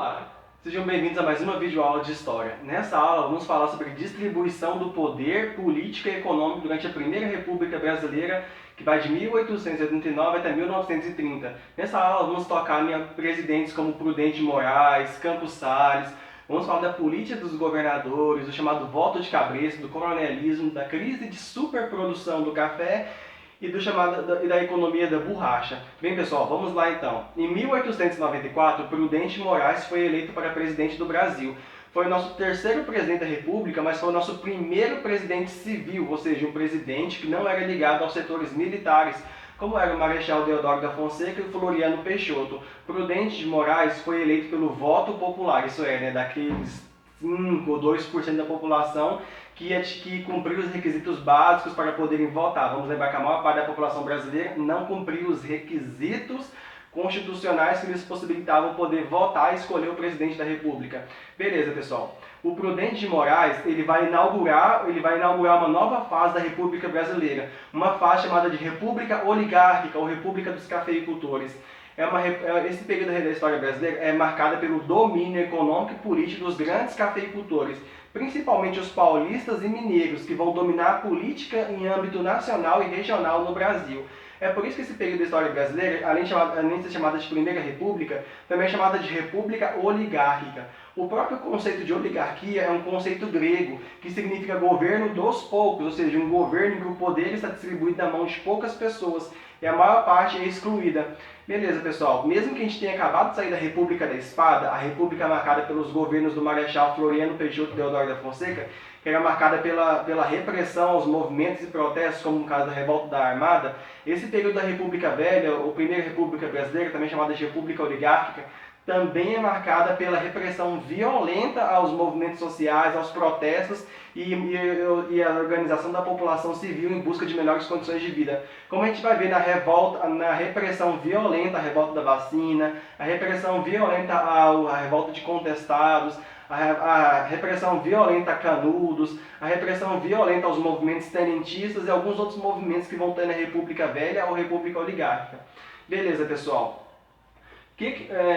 Olá, sejam bem-vindos a mais uma videoaula de História. Nessa aula vamos falar sobre distribuição do poder político e econômico durante a Primeira República Brasileira, que vai de 1889 até 1930. Nessa aula vamos tocar em presidentes como Prudente de Moraes, Campos Salles, vamos falar da política dos governadores, do chamado voto de cabresto, do coronelismo, da crise de superprodução do café e da economia da borracha. Bem, pessoal, vamos lá então. Em 1894, Prudente de Moraes foi eleito para presidente do Brasil. Foi o nosso terceiro presidente da República, mas foi o nosso primeiro presidente civil, ou seja, um presidente que não era ligado aos setores militares, como era o Marechal Deodoro da Fonseca e o Floriano Peixoto. Prudente de Moraes foi eleito pelo voto popular, isso é, daqueles 5 ou 2% da população que cumpriu os requisitos básicos para poderem votar. Vamos lembrar que a maior parte da população brasileira não cumpriu os requisitos constitucionais que lhes possibilitavam poder votar e escolher o presidente da República. Beleza, pessoal. O Prudente de Moraes ele vai inaugurar uma nova fase da República Brasileira, uma fase chamada de República Oligárquica ou República dos Cafeicultores. Esse período da história brasileira é marcado pelo domínio econômico e político dos grandes cafeicultores, principalmente os paulistas e mineiros, que vão dominar a política em âmbito nacional e regional no Brasil. É por isso que esse período da história brasileira, além de ser chamada de Primeira República, também é chamada de República Oligárquica. O próprio conceito de oligarquia é um conceito grego, que significa governo dos poucos, ou seja, um governo em que o poder está distribuído na mão de poucas pessoas e a maior parte é excluída. Beleza, pessoal, mesmo que a gente tenha acabado de sair da República da Espada, a república marcada pelos governos do Marechal Floriano Peixoto e Deodoro da Fonseca, que era marcada pela repressão aos movimentos e protestos, como no caso da Revolta da Armada, esse período da República Velha, ou Primeira República Brasileira, também chamada de República Oligárquica, também é marcada pela repressão violenta aos movimentos sociais, aos protestos e a organização da população civil em busca de melhores condições de vida. Como a gente vai ver na repressão violenta à revolta da vacina, a repressão violenta à revolta de contestados, a repressão violenta a Canudos, a repressão violenta aos movimentos tenentistas e alguns outros movimentos que vão ter na República Velha ou República Oligárquica. Beleza, pessoal.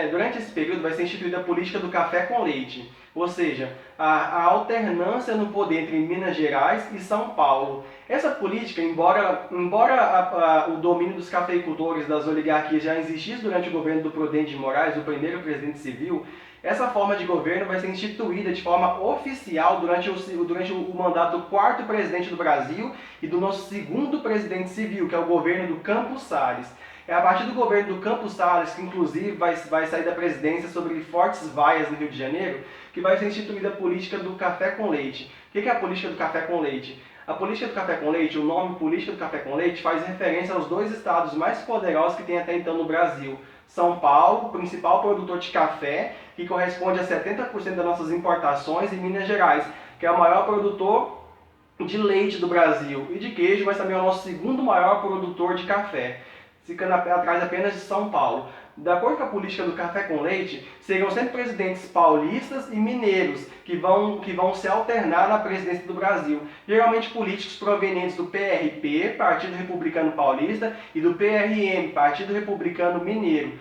Durante esse período vai ser instituída a política do café com leite, ou seja, a alternância no poder entre Minas Gerais e São Paulo. Essa política, embora o domínio dos cafeicultores das oligarquias já existisse durante o governo do Prudente de Moraes, o primeiro presidente civil, essa forma de governo vai ser instituída de forma oficial durante o mandato do quarto presidente do Brasil e do nosso segundo presidente civil, que é o governo do Campos Salles. É a partir do governo do Campos Salles, que inclusive vai sair da presidência sobre fortes vaias no Rio de Janeiro, que vai ser instituída a política do café com leite. O que é a política do café com leite? A política do café com leite, o nome política do café com leite, faz referência aos dois estados mais poderosos que tem até então no Brasil. São Paulo, principal produtor de café, que corresponde a 70% das nossas importações, e Minas Gerais, que é o maior produtor de leite do Brasil e de queijo, mas também é o nosso segundo maior produtor de café, ficando atrás apenas de São Paulo. De acordo com a política do café com leite, seriam sempre presidentes paulistas e mineiros que vão se alternar na presidência do Brasil. Geralmente políticos provenientes do PRP, Partido Republicano Paulista, e do PRM, Partido Republicano Mineiro.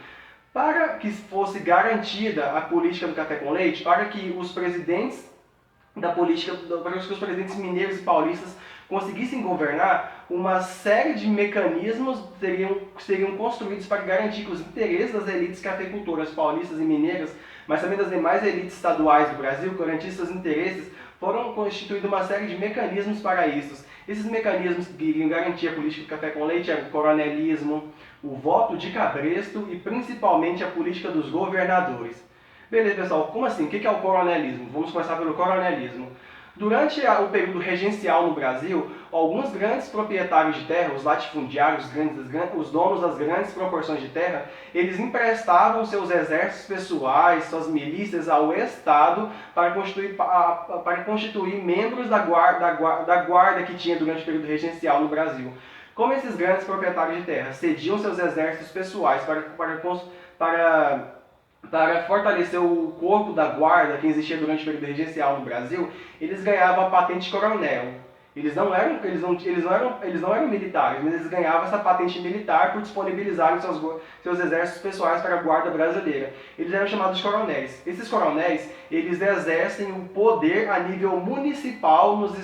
Para que fosse garantida a política do café com leite, para que os presidentes os presidentes mineiros e paulistas conseguissem governar, uma série de mecanismos seriam construídos para garantir que os interesses das elites cafeicultoras paulistas e mineiras, mas também das demais elites estaduais do Brasil, garantir seus interesses, foram constituídos uma série de mecanismos para isso. Esses mecanismos que iriam garantir a política do café com leite eram o coronelismo, o voto de cabresto e principalmente a política dos governadores. Beleza, pessoal, como assim? O que é o coronelismo? Vamos começar pelo coronelismo. Durante o período regencial no Brasil, alguns grandes proprietários de terra, os latifundiários, os donos das grandes proporções de terra, eles emprestavam seus exércitos pessoais, suas milícias ao Estado para constituir membros da guarda que tinha durante o período regencial no Brasil. Como esses grandes proprietários de terra cediam seus exércitos pessoais para fortalecer o corpo da guarda que existia durante o período regencial no Brasil, eles ganhavam a patente coronel. Eles não eram militares, mas eles ganhavam essa patente militar por disponibilizarem seus exércitos pessoais para a guarda brasileira. Eles eram chamados de coronéis. Esses coronéis, eles exercem o poder a nível municipal nos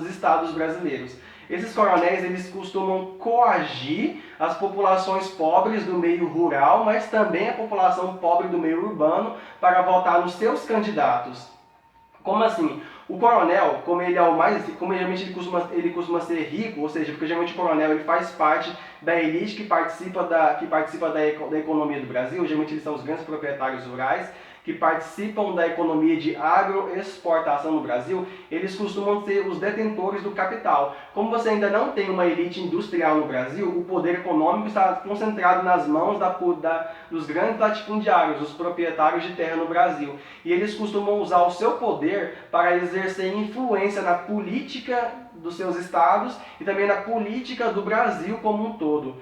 estados brasileiros. Esses coronéis, eles costumam coagir as populações pobres do meio rural, mas também a população pobre do meio urbano para votar nos seus candidatos. Como assim? O coronel, como ele é o mais, como geralmente ele costuma ser rico, ou seja, porque geralmente o coronel ele faz parte da elite que participa da economia do Brasil, geralmente eles são os grandes proprietários rurais, que participam da economia de agroexportação no Brasil, eles costumam ser os detentores do capital. Como você ainda não tem uma elite industrial no Brasil, o poder econômico está concentrado nas mãos dos grandes latifundiários, os proprietários de terra no Brasil. E eles costumam usar o seu poder para exercer influência na política dos seus estados e também na política do Brasil como um todo.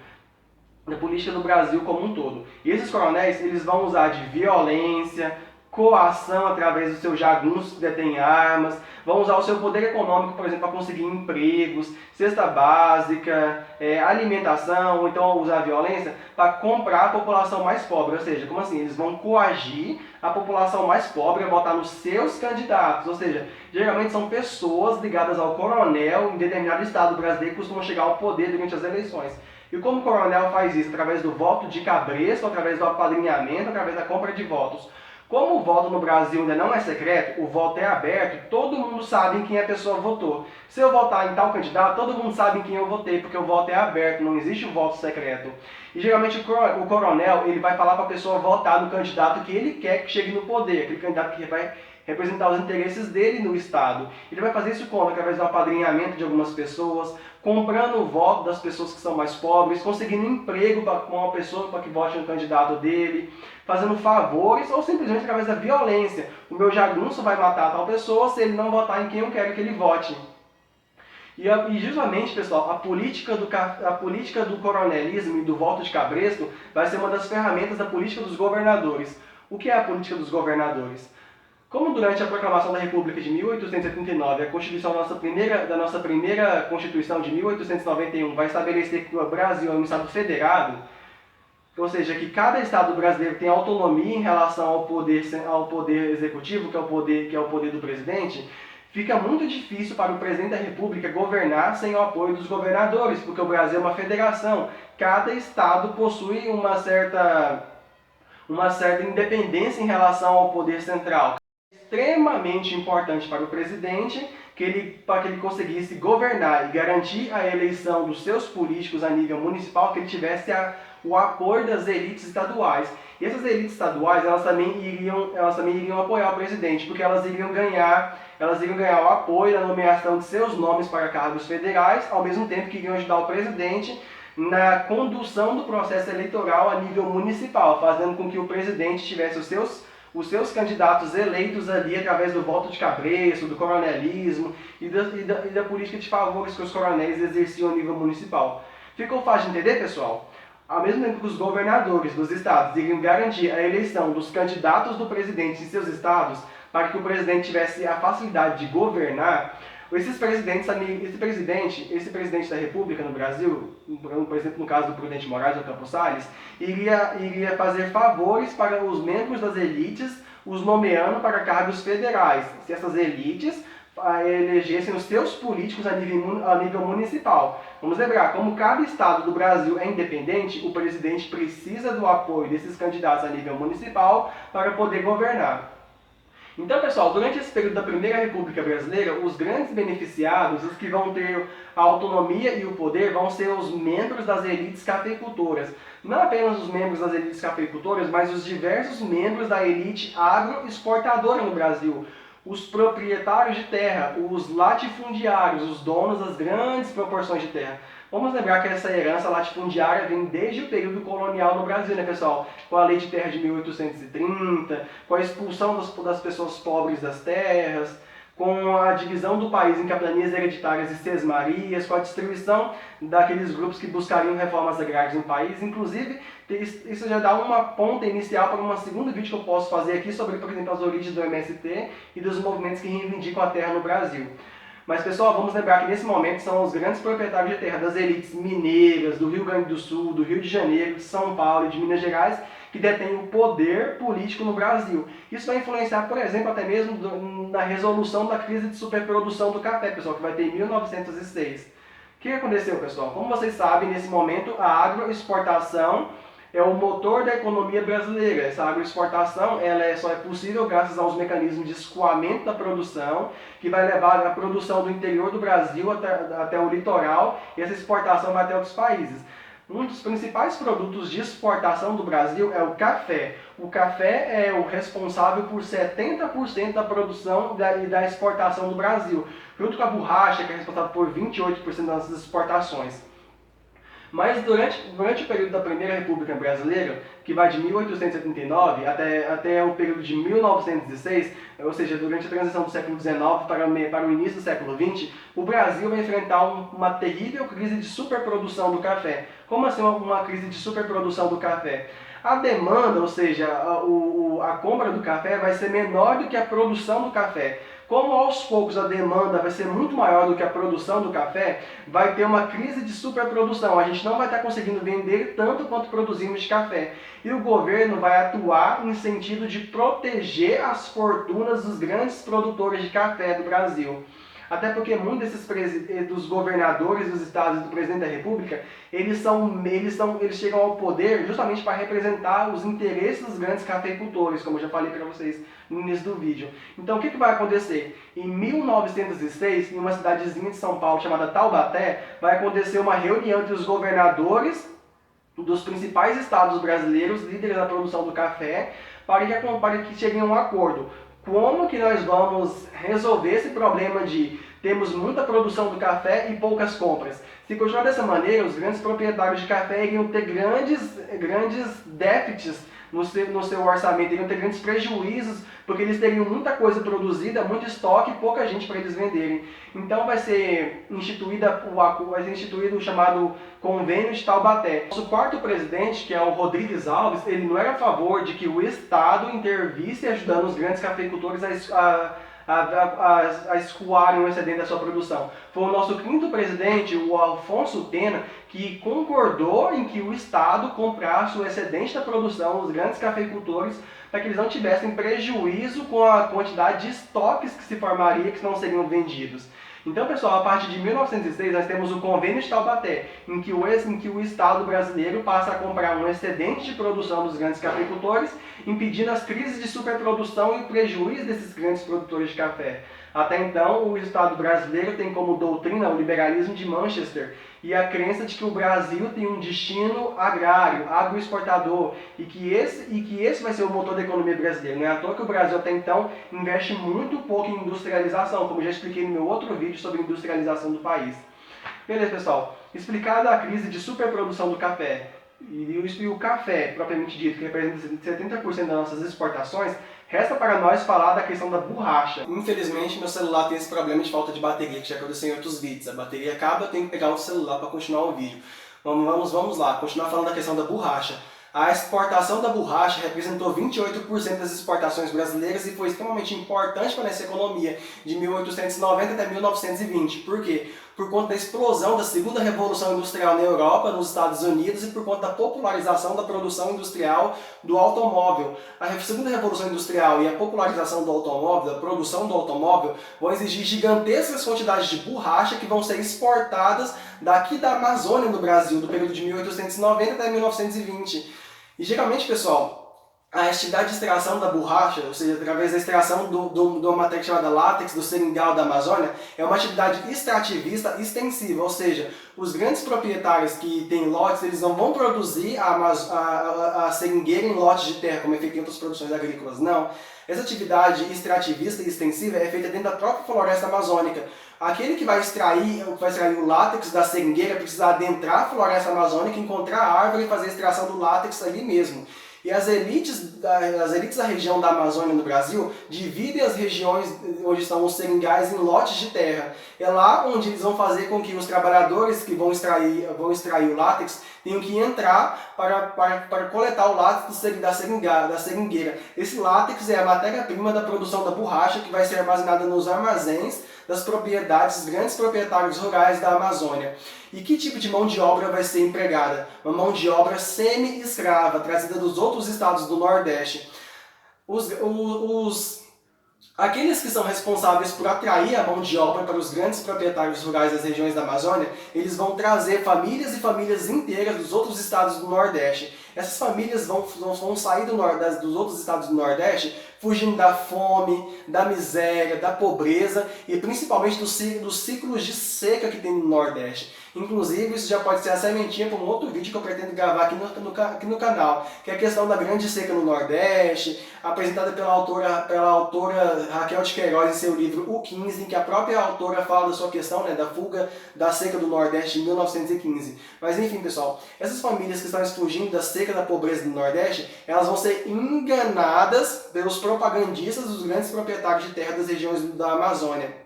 Na política do Brasil como um todo. E esses coronéis, eles vão usar de violência, coação através dos seus jagunços que detêm armas, vão usar o seu poder econômico, por exemplo, para conseguir empregos, cesta básica, alimentação, ou então usar a violência para comprar a população mais pobre. Ou seja, como assim? Eles vão coagir a população mais pobre a votar nos seus candidatos. Ou seja, geralmente são pessoas ligadas ao coronel em determinado estado brasileiro que costumam chegar ao poder durante as eleições. E como o coronel faz isso? Através do voto de cabresto, através do apadrinhamento, através da compra de votos. Como o voto no Brasil ainda não é secreto, o voto é aberto, todo mundo sabe em quem a pessoa votou. Se eu votar em tal candidato, todo mundo sabe em quem eu votei, porque o voto é aberto, não existe o voto secreto. E geralmente o coronel ele vai falar para a pessoa votar no candidato que ele quer que chegue no poder, aquele candidato que vai representar os interesses dele no Estado. Ele vai fazer isso como? Através do apadrinhamento de algumas pessoas, comprando o voto das pessoas que são mais pobres, conseguindo emprego com uma pessoa para que vote no candidato dele, fazendo favores ou simplesmente através da violência. O meu jagunço vai matar tal pessoa se ele não votar em quem eu quero que ele vote. E justamente, pessoal, a política do coronelismo e do voto de cabresto vai ser uma das ferramentas da política dos governadores. O que é a política dos governadores? Como durante a proclamação da República de 1889, a Constituição da nossa primeira Constituição de 1891 vai estabelecer que o Brasil é um Estado federado, ou seja, que cada Estado brasileiro tem autonomia em relação ao poder executivo, que é o poder do presidente, fica muito difícil para o presidente da República governar sem o apoio dos governadores, porque o Brasil é uma federação. Cada Estado possui uma certa independência em relação ao poder central. Extremamente importante para o presidente para que ele conseguisse governar e garantir a eleição dos seus políticos a nível municipal, que ele tivesse o apoio das elites estaduais. E essas elites estaduais, elas também iriam apoiar o presidente, porque elas iriam ganhar o apoio na nomeação de seus nomes para cargos federais, ao mesmo tempo que iriam ajudar o presidente na condução do processo eleitoral a nível municipal, fazendo com que o presidente tivesse os seus candidatos eleitos ali através do voto de cabresto, do coronelismo e da política de favores que os coronéis exerciam a nível municipal. Ficou fácil de entender, pessoal? Ao mesmo tempo que os governadores dos estados iriam garantir a eleição dos candidatos do presidente em seus estados, para que o presidente tivesse a facilidade de governar, esse presidente da República no Brasil, por exemplo, no caso do Prudente Moraes ou Campos Salles, iria fazer favores para os membros das elites, os nomeando para cargos federais. Se essas elites elegessem os seus políticos a nível municipal. Vamos lembrar, como cada estado do Brasil é independente, o presidente precisa do apoio desses candidatos a nível municipal para poder governar. Então, pessoal, durante esse período da Primeira República Brasileira, os grandes beneficiados, os que vão ter a autonomia e o poder, vão ser os membros das elites cafeicultoras. Não apenas os membros das elites cafeicultoras, mas os diversos membros da elite agroexportadora no Brasil. Os proprietários de terra, os latifundiários, os donos das grandes proporções de terra. Vamos lembrar que essa herança latifundiária vem desde o período colonial no Brasil, né, pessoal? Com a Lei de Terra de 1830, com a expulsão das pessoas pobres das terras, com a divisão do país em capitanias hereditárias e sesmarias, com a distribuição daqueles grupos que buscariam reformas agrárias no país. Inclusive, isso já dá uma ponta inicial para um segundo vídeo que eu posso fazer aqui sobre, por exemplo, as origens do MST e dos movimentos que reivindicam a terra no Brasil. Mas, pessoal, vamos lembrar que nesse momento são os grandes proprietários de terra das elites mineiras, do Rio Grande do Sul, do Rio de Janeiro, de São Paulo e de Minas Gerais, que detêm o poder político no Brasil. Isso vai influenciar, por exemplo, até mesmo na resolução da crise de superprodução do café, pessoal, que vai ter em 1906. O que aconteceu, pessoal? Como vocês sabem, nesse momento a agroexportação é o motor da economia brasileira. Essa agroexportação só é possível graças aos mecanismos de escoamento da produção, que vai levar a produção do interior do Brasil até o litoral, e essa exportação vai até outros países. Um dos principais produtos de exportação do Brasil é o café. O café é o responsável por 70% da produção e da exportação do Brasil, junto com a borracha, que é responsável por 28% das nossas exportações. Mas durante o período da Primeira República Brasileira, que vai de 1879 até o período de 1906, ou seja, durante a transição do século XIX para o início do século XX, o Brasil vai enfrentar uma terrível crise de superprodução do café. Como assim uma crise de superprodução do café? A demanda, ou seja, a compra do café vai ser menor do que a produção do café. Como aos poucos a demanda vai ser muito maior do que a produção do café, vai ter uma crise de superprodução. A gente não vai estar conseguindo vender tanto quanto produzimos de café. E o governo vai atuar em sentido de proteger as fortunas dos grandes produtores de café do Brasil. Até porque muitos dos governadores dos estados e do presidente da República, eles chegam ao poder justamente para representar os interesses dos grandes cafeicultores, como eu já falei para vocês no início do vídeo. Então o que vai acontecer? Em 1906, em uma cidadezinha de São Paulo chamada Taubaté, vai acontecer uma reunião entre os governadores dos principais estados brasileiros, líderes da produção do café, para que cheguem a um acordo. Como que nós vamos resolver esse problema de termos muita produção do café e poucas compras? Se continuar dessa maneira, os grandes proprietários de café iriam ter grandes déficits no seu orçamento, iriam ter grandes prejuízos, porque eles teriam muita coisa produzida, muito estoque e pouca gente para eles venderem. Então vai ser instituído o chamado Convênio de Taubaté. Nosso quarto presidente, que é o Rodrigues Alves, ele não era a favor de que o Estado intervisse ajudando os grandes cafeicultores a escoarem o excedente da sua produção. Foi o nosso quinto presidente, o Afonso Pena, que concordou em que o Estado comprasse o excedente da produção dos grandes cafeicultores para que eles não tivessem prejuízo com a quantidade de estoques que se formaria que não seriam vendidos. Então, pessoal, a partir de 1906 nós temos o Convênio de Taubaté, em que o Estado brasileiro passa a comprar um excedente de produção dos grandes cafeicultores, impedindo as crises de superprodução e o prejuízo desses grandes produtores de café. Até então, o Estado brasileiro tem como doutrina o liberalismo de Manchester e a crença de que o Brasil tem um destino agrário, agroexportador, e que esse vai ser o motor da economia brasileira. Não é à toa que o Brasil até então investe muito pouco em industrialização, como já expliquei no meu outro vídeo sobre industrialização do país. Beleza, pessoal? Explicada a crise de superprodução do café e o café, propriamente dito, que representa 70% das nossas exportações, resta para nós falar da questão da borracha. Infelizmente, meu celular tem esse problema de falta de bateria, que já aconteceu em outros vídeos. A bateria acaba, eu tenho que pegar o celular para continuar o vídeo. Vamos lá, continuar falando da questão da borracha. A exportação da borracha representou 28% das exportações brasileiras e foi extremamente importante para essa economia de 1890 até 1920. Por quê? Por conta da explosão da segunda revolução industrial na Europa, nos Estados Unidos, e por conta da popularização da produção industrial do automóvel. A segunda revolução industrial e a popularização do automóvel, a produção do automóvel, vão exigir gigantescas quantidades de borracha que vão ser exportadas daqui da Amazônia no Brasil, do período de 1890 até 1920. E geralmente, pessoal, a atividade de extração da borracha, ou seja, através da extração de uma matéria chamada látex do seringal da Amazônia, é uma atividade extrativista extensiva, ou seja, os grandes proprietários que têm lotes, eles não vão produzir a seringueira em lotes de terra, como é feito em outras produções agrícolas, não. Essa atividade extrativista e extensiva é feita dentro da própria floresta amazônica. Aquele que vai extrair o látex da seringueira precisa adentrar a floresta amazônica, encontrar a árvore e fazer a extração do látex ali mesmo. E as elites da região da Amazônia no Brasil dividem as regiões onde estão os seringais em lotes de terra. É lá onde eles vão fazer com que os trabalhadores que vão extrair o látex tenho que entrar para coletar o látex da seringueira. Esse látex é a matéria-prima da produção da borracha que vai ser armazenada nos armazéns das propriedades, dos grandes proprietários rurais da Amazônia. E que tipo de mão de obra vai ser empregada? Uma mão de obra semi-escrava, trazida dos outros estados do Nordeste. Aqueles que são responsáveis por atrair a mão de obra para os grandes proprietários rurais das regiões da Amazônia, eles vão trazer famílias e famílias inteiras dos outros estados do Nordeste. Essas famílias vão sair dos outros estados do Nordeste fugindo da fome, da miséria, da pobreza e principalmente dos ciclos de seca que tem no Nordeste. Inclusive, isso já pode ser a sementinha para um outro vídeo que eu pretendo gravar aqui no canal, que é a questão da grande seca no Nordeste, apresentada pela autora Raquel de Queiroz em seu livro O 15, em que a própria autora fala da sua questão, né, da fuga da seca do Nordeste em 1915. Mas enfim, pessoal, essas famílias que estão fugindo da seca, da pobreza do Nordeste, elas vão ser enganadas pelos propagandistas dos grandes proprietários de terra das regiões da Amazônia.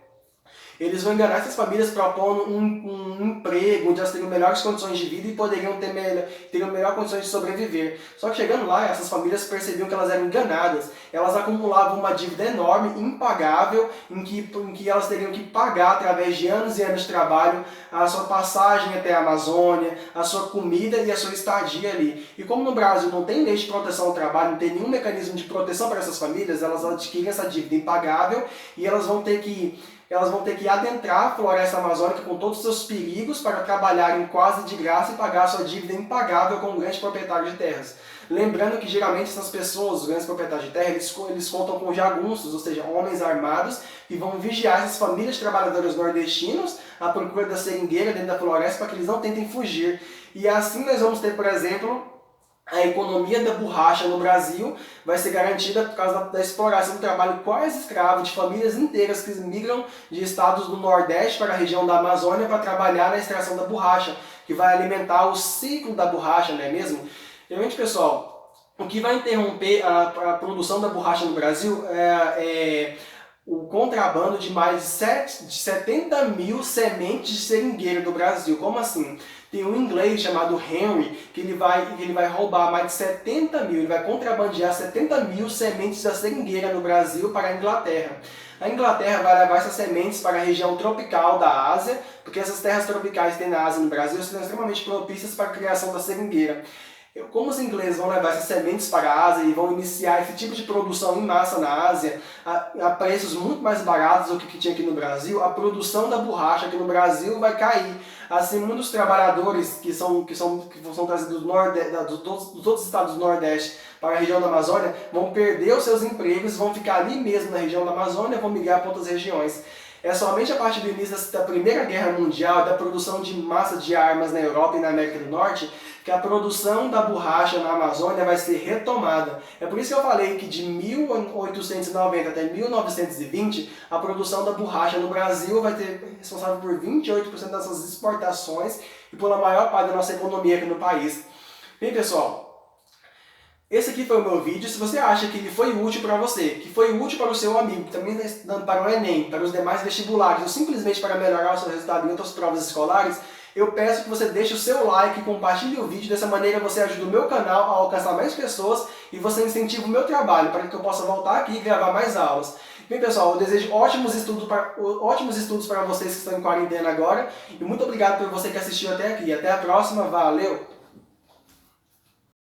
Eles vão enganar essas famílias propondo um emprego onde elas teriam melhores condições de vida e poderiam teriam melhores condições de sobreviver. Só que chegando lá, essas famílias percebiam que elas eram enganadas. Elas acumulavam uma dívida enorme, impagável, em que elas teriam que pagar através de anos e anos de trabalho a sua passagem até a Amazônia, a sua comida e a sua estadia ali. E como no Brasil não tem lei de proteção ao trabalho, não tem nenhum mecanismo de proteção para essas famílias, elas adquirem essa dívida impagável e elas vão ter que adentrar a floresta amazônica com todos os seus perigos para trabalharem quase de graça e pagar a sua dívida impagável com um grande proprietário de terras. Lembrando que geralmente essas pessoas, os grandes proprietários de terra, eles contam com jagunços, ou seja, homens armados, que vão vigiar essas famílias de trabalhadores nordestinos à procura da seringueira dentro da floresta para que eles não tentem fugir. E assim nós vamos ter, por exemplo, a economia da borracha no Brasil vai ser garantida por causa da exploração do trabalho quase escravo de famílias inteiras que migram de estados do Nordeste para a região da Amazônia para trabalhar na extração da borracha, que vai alimentar o ciclo da borracha, não é mesmo? Realmente, pessoal, o que vai interromper a produção da borracha no Brasil é o contrabando de mais de 70 mil sementes de seringueira do Brasil. Como assim? Tem um inglês chamado Henry que ele vai roubar mais de 70 mil, ele vai contrabandear 70 mil sementes da seringueira no Brasil para a Inglaterra. A Inglaterra vai levar essas sementes para a região tropical da Ásia, porque essas terras tropicais que tem na Ásia e no Brasil são extremamente propícias para a criação da seringueira. Como os ingleses vão levar essas sementes para a Ásia e vão iniciar esse tipo de produção em massa na Ásia a preços muito mais baratos do que tinha aqui no Brasil, a produção da borracha aqui no Brasil vai cair. Assim, muitos trabalhadores que são trazidos dos outros estados do Nordeste para a região da Amazônia vão perder os seus empregos, vão ficar ali mesmo na região da Amazônia e vão migrar para outras regiões. É somente a partir do início da Primeira Guerra Mundial, da produção de massa de armas na Europa e na América do Norte, que a produção da borracha na Amazônia vai ser retomada. É por isso que eu falei que de 1890 até 1920, a produção da borracha no Brasil vai ter responsável por 28% das suas exportações e pela maior parte da nossa economia aqui no país. Bem, pessoal, esse aqui foi o meu vídeo. Se você acha que ele foi útil para você, que foi útil para o seu amigo, que também está estudando para o Enem, para os demais vestibulares, ou simplesmente para melhorar o seu resultado em outras provas escolares, eu peço que você deixe o seu like e compartilhe o vídeo. Dessa maneira você ajuda o meu canal a alcançar mais pessoas e você incentiva o meu trabalho para que eu possa voltar aqui e gravar mais aulas. Bem, pessoal, eu desejo ótimos estudos para vocês que estão em quarentena agora e muito obrigado por você que assistiu até aqui. Até a próxima, valeu!